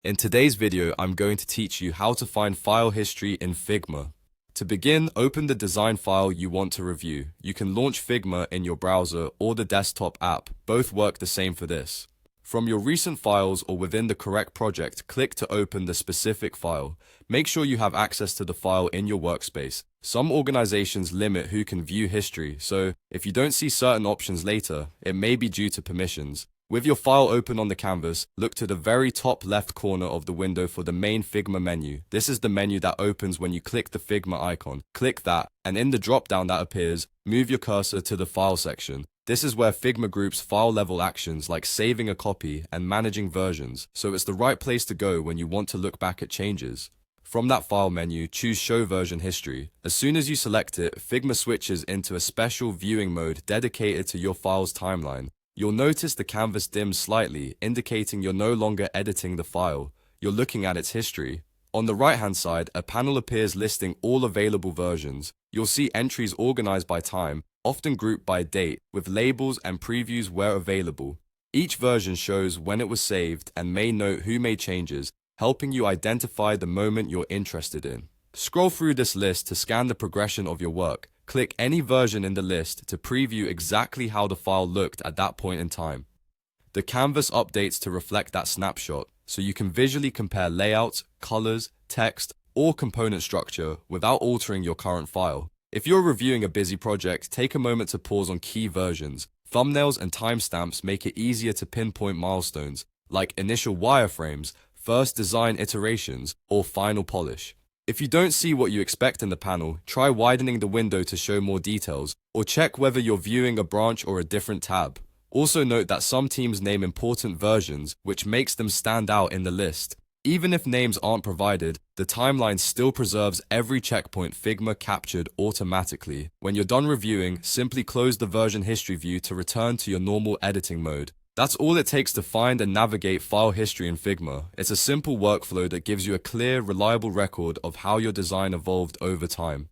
In today's video, I'm going to teach you how to find file history in Figma. To begin, open the design file you want to review. You can launch Figma in your browser or the desktop app. Both work the same for this. From your recent files or within the correct project, click to open the specific file. Make sure you have access to the file in your workspace. Some organizations limit who can view history, so if you don't see certain options later, it may be due to permissions. With your file open on the canvas, look to the very top left corner of the window for the main Figma menu. This is the menu that opens when you click the Figma icon. Click that, and in the drop-down that appears, move your cursor to the File section. This is where Figma groups file-level actions like saving a copy and managing versions, so it's the right place to go when you want to look back at changes. From that file menu, choose Show Version History. As soon as you select it, Figma switches into a special viewing mode dedicated to your file's timeline. You'll notice the canvas dims slightly, indicating you're no longer editing the file. You're looking at its history. On the right-hand side, a panel appears listing all available versions. You'll see entries organized by time, often grouped by date, with labels and previews where available. Each version shows when it was saved and may note who made changes, helping you identify the moment you're interested in. Scroll through this list to scan the progression of your work. Click any version in the list to preview exactly how the file looked at that point in time. The canvas updates to reflect that snapshot, so you can visually compare layouts, colors, text, or component structure without altering your current file. If you're reviewing a busy project, take a moment to pause on key versions. Thumbnails and timestamps make it easier to pinpoint milestones, like initial wireframes, first design iterations, or final polish. If you don't see what you expect in the panel, try widening the window to show more details, or check whether you're viewing a branch or a different tab. Also note that some teams name important versions, which makes them stand out in the list. Even if names aren't provided, the timeline still preserves every checkpoint Figma captured automatically. When you're done reviewing, simply close the version history view to return to your normal editing mode. That's all it takes to find and navigate file history in Figma. It's a simple workflow that gives you a clear, reliable record of how your design evolved over time.